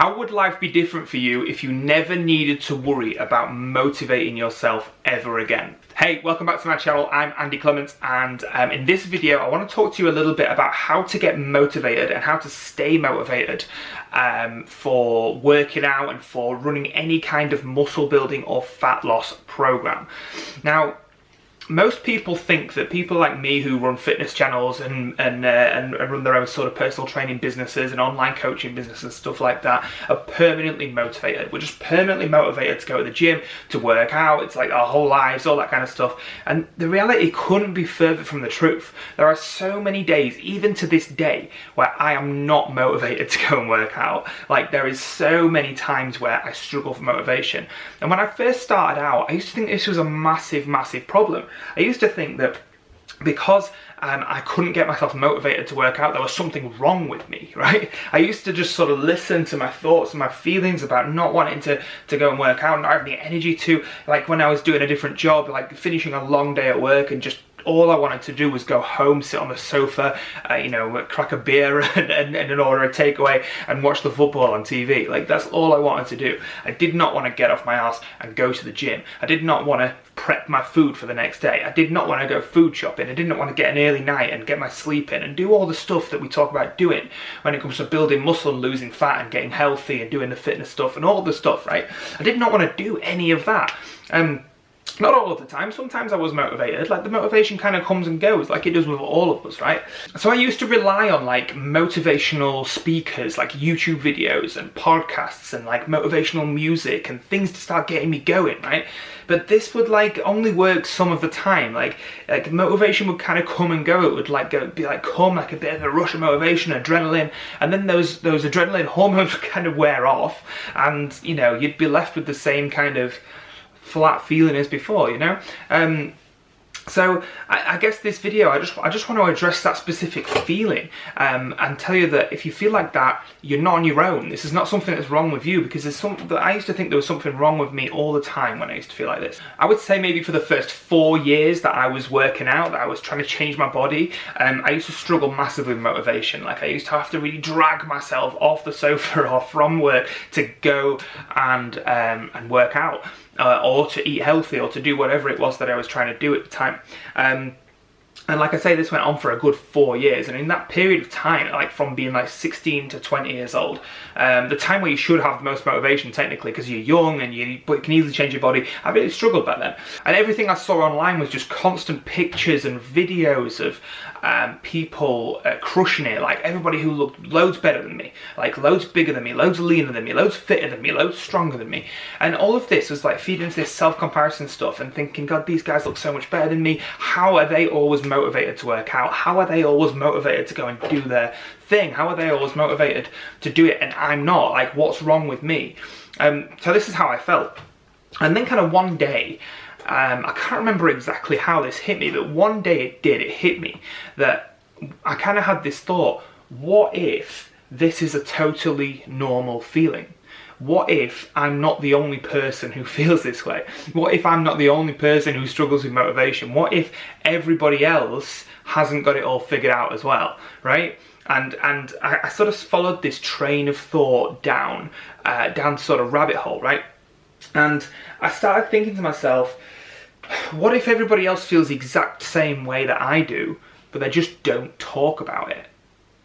How would life be different for you if you never needed to worry about motivating yourself ever again? Hey, welcome back to my channel. I'm Andy Clements, and in this video I want to talk to you a little bit about how to get motivated and how to stay motivated for working out and for running any kind of muscle building or fat loss program. Now, most people think that people like me who run fitness channels and run their own sort of personal training businesses and online coaching businesses and stuff like that are permanently motivated. We're just permanently motivated to go to the gym, to work out. It's like our whole lives, all that kind of stuff. And the reality couldn't be further from the truth. There are so many days, even to this day, where I am not motivated to go and work out. Like, there is so many times where I struggle for motivation. And when I first started out, I used to think this was a massive, massive problem. I used to think that because I couldn't get myself motivated to work out, there was something wrong with me, right? I used to just sort of listen to my thoughts and my feelings about not wanting to go and work out, not having the energy to, like when I was doing a different job, like finishing a long day at work and just all I wanted to do was go home, sit on the sofa, crack a beer and order a takeaway and watch the football on TV. Like, that's all I wanted to do. I did not want to get off my ass and go to the gym. I did not want to prep my food for the next day. I did not want to go food shopping. I did not want to get an early night and get my sleep in and do all the stuff that we talk about doing when it comes to building muscle and losing fat and getting healthy and doing the fitness stuff and all the stuff, right? I did not want to do any of that. Not all of the time. Sometimes I was motivated. Like, the motivation kind of comes and goes, like it does with all of us, right? So I used to rely on like motivational speakers, like YouTube videos and podcasts and like motivational music and things to start getting me going, right? But this would like only work some of the time. Like motivation would kind of come and go. It would come like a bit of a rush of motivation, adrenaline, and then those adrenaline hormones would kind of wear off, and you'd be left with the same kind of flat feeling as before, So I guess this video, I just want to address that specific feeling and tell you that if you feel like that, you're not on your own. This is not something that's wrong with you, because I used to think there was something wrong with me all the time when I used to feel like this. I would say maybe for the first 4 years that I was working out, that I was trying to change my body, I used to struggle massively with motivation. Like, I used to have to really drag myself off the sofa or from work to go and work out. Or to eat healthy, or to do whatever it was that I was trying to do at the time. And like I say, this went on for a good 4 years, and in that period of time, like from being like 16 to 20 years old, the time where you should have the most motivation technically because you're young and you can easily change your body, I really struggled back then. And everything I saw online was just constant pictures and videos of people crushing it, like everybody who looked loads better than me, like loads bigger than me, loads leaner than me, loads fitter than me, loads stronger than me. And all of this was like feeding into this self-comparison stuff and thinking, God, these guys look so much better than me. How are they always motivated to work out? How are they always motivated to go and do their thing? How are they always motivated to do it and I'm not? Like, what's wrong with me? So this is how I felt. And then kind of one day, I can't remember exactly how this hit me, but one day it hit me that I kind of had this thought: what if this is a totally normal feeling? What if I'm not the only person who feels this way? What if I'm not the only person who struggles with motivation? What if everybody else hasn't got it all figured out as well, right? And I sort of followed this train of thought down sort of rabbit hole, right? And I started thinking to myself, what if everybody else feels the exact same way that I do, but they just don't talk about it?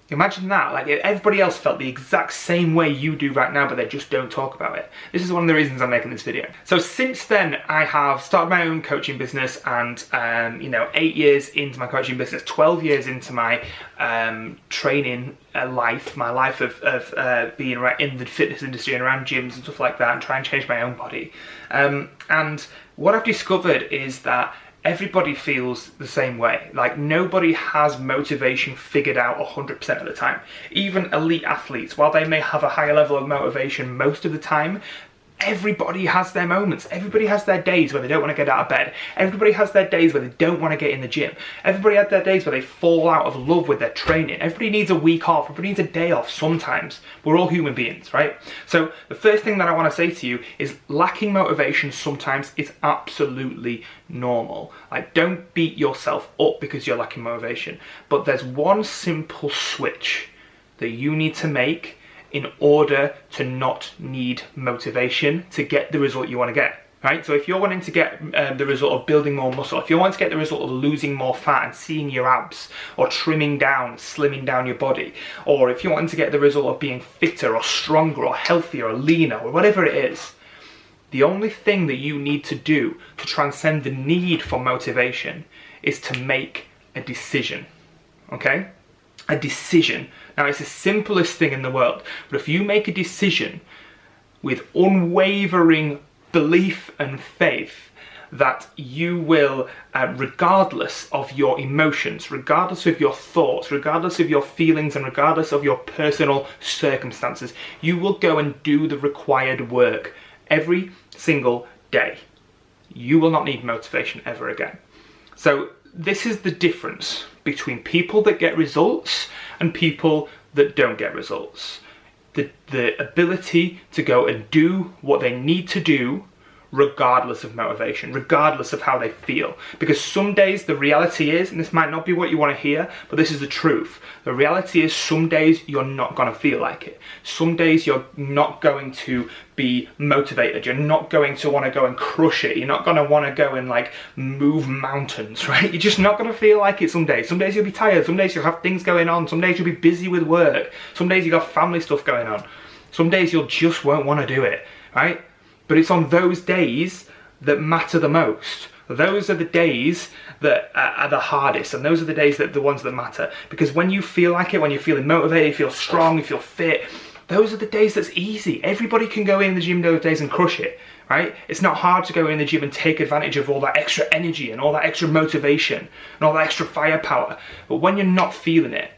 Imagine that, like if everybody else felt the exact same way you do right now, but they just don't talk about it. This is one of the reasons I'm making this video. So since then, I have started my own coaching business, and 8 years into my coaching business, 12 years into my training life, my life of being in the fitness industry and around gyms and stuff like that, and trying to change my own body. And what I've discovered is that everybody feels the same way. Like, nobody has motivation figured out 100% of the time. Even elite athletes, while they may have a higher level of motivation most of the time, everybody has their moments. Everybody has their days where they don't want to get out of bed. Everybody has their days where they don't want to get in the gym. Everybody has their days where they fall out of love with their training. Everybody needs a week off. Everybody needs a day off sometimes. We're all human beings, right? So the first thing that I want to say to you is lacking motivation sometimes is absolutely normal. Like, don't beat yourself up because you're lacking motivation. But there's one simple switch that you need to make in order to not need motivation to get the result you want to get. Right? So if you're wanting to get the result of building more muscle, if you're wanting to get the result of losing more fat and seeing your abs, or trimming down, slimming down your body, or if you're wanting to get the result of being fitter or stronger or healthier or leaner or whatever it is, the only thing that you need to do to transcend the need for motivation is to make a decision. Okay? A decision. Now, it's the simplest thing in the world, but if you make a decision with unwavering belief and faith that you will, regardless of your emotions, regardless of your thoughts, regardless of your feelings, and regardless of your personal circumstances, you will go and do the required work every single day. You will not need motivation ever again. So this is the difference between people that get results and people that don't get results. The ability to go and do what they need to do regardless of motivation, regardless of how they feel. Because some days the reality is, and this might not be what you want to hear, but this is the truth. The reality is some days you're not going to feel like it. Some days you're not going to be motivated. You're not going to want to go and crush it. You're not going to want to go and like move mountains, right? You're just not going to feel like it some days. Some days you'll be tired. Some days you'll have things going on. Some days you'll be busy with work. Some days you've got family stuff going on. Some days you'll just won't want to do it, right? But it's on those days that matter the most. Those are the days that are the hardest, and those are the days that the ones that matter. Because when you feel like it, when you're feeling motivated, you feel strong, you feel fit, those are the days that's easy. Everybody can go in the gym those days and crush it, right? It's not hard to go in the gym and take advantage of all that extra energy and all that extra motivation and all that extra firepower. But when you're not feeling it,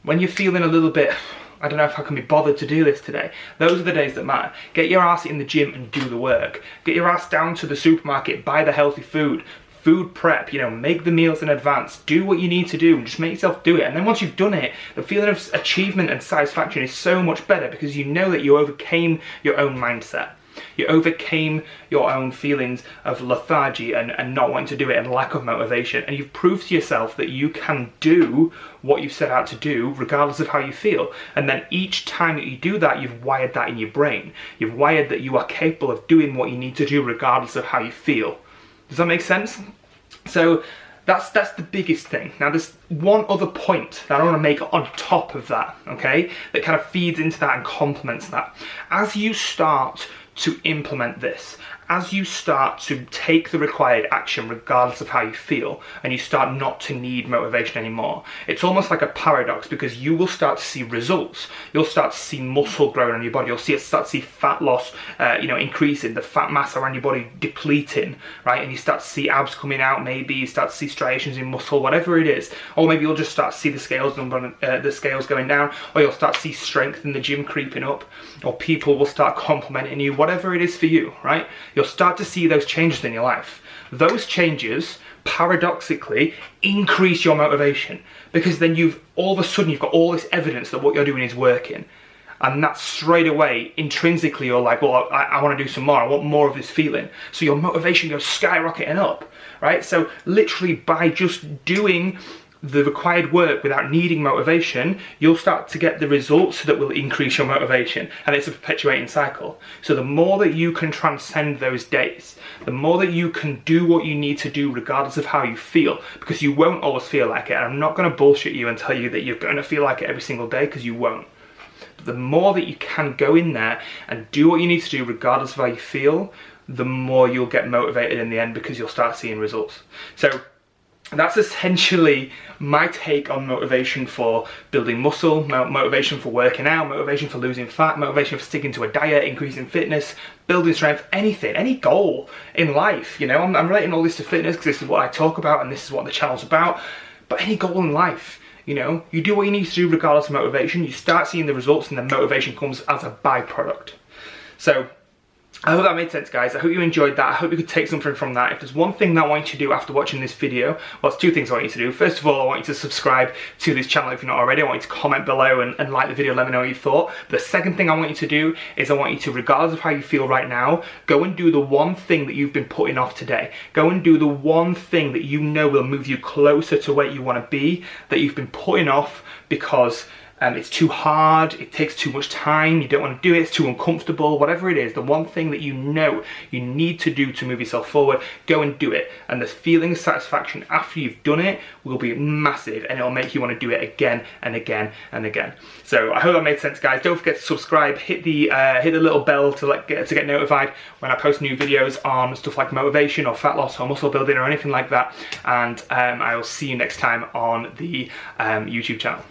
when you're feeling a little bit, I don't know if I can be bothered to do this today, those are the days that matter. Get your ass in the gym and do the work. Get your ass down to the supermarket, buy the healthy food, food prep, make the meals in advance, do what you need to do and just make yourself do it. And then once you've done it, the feeling of achievement and satisfaction is so much better because you know that you overcame your own mindset. You overcame your own feelings of lethargy and not wanting to do it and lack of motivation. And you've proved to yourself that you can do what you've set out to do regardless of how you feel. And then each time that you do that, you've wired that in your brain. You've wired that you are capable of doing what you need to do regardless of how you feel. Does that make sense? So that's the biggest thing. Now there's one other point that I want to make on top of that, okay? That kind of feeds into that and complements that. As you start to implement this, as you start to take the required action regardless of how you feel, and you start not to need motivation anymore, it's almost like a paradox because you will start to see results. You'll start to see muscle growing on your body. You'll start to see fat loss, increasing, the fat mass around your body depleting, right? And you start to see abs coming out. Maybe you start to see striations in muscle, whatever it is. Or maybe you'll just start to see the scales going down, or you'll start to see strength in the gym creeping up, or people will start complimenting you, whatever it is for you, right? You'll start to see those changes in your life. Those changes, paradoxically, increase your motivation because then all of a sudden you've got all this evidence that what you're doing is working. And that straight away, intrinsically, you're like, well, I want to do some more. I want more of this feeling. So your motivation goes skyrocketing up, right? So literally by just doing the required work without needing motivation, you'll start to get the results that will increase your motivation, and it's a perpetuating cycle. So the more that you can transcend those days, the more that you can do what you need to do regardless of how you feel, because you won't always feel like it. And I'm not going to bullshit you and tell you that you're going to feel like it every single day, because you won't. But the more that you can go in there and do what you need to do regardless of how you feel, the more you'll get motivated in the end, because you'll start seeing results. So that's essentially my take on motivation for building muscle, motivation for working out, motivation for losing fat, motivation for sticking to a diet, increasing fitness, building strength, anything, any goal in life. I'm relating all this to fitness because this is what I talk about and this is what the channel's about. But any goal in life, you do what you need to do regardless of motivation. You start seeing the results and then motivation comes as a byproduct. So I hope that made sense, guys. I hope you enjoyed that. I hope you could take something from that. If there's one thing that I want you to do after watching this video, well, it's two things I want you to do. First of all, I want you to subscribe to this channel if you're not already. I want you to comment below and like the video, let me know what you thought. The second thing I want you to do is I want you to, regardless of how you feel right now, go and do the one thing that you've been putting off today. Go and do the one thing that you know will move you closer to where you want to be, that you've been putting off because it's too hard, it takes too much time, you don't want to do it, it's too uncomfortable, whatever it is, the one thing that you know you need to do to move yourself forward, go and do it. And the feeling of satisfaction after you've done it will be massive, and it'll make you want to do it again and again and again. So I hope that made sense, guys. Don't forget to subscribe, hit the little bell to get notified when I post new videos on stuff like motivation or fat loss or muscle building or anything like that. And I will see you next time on the YouTube channel.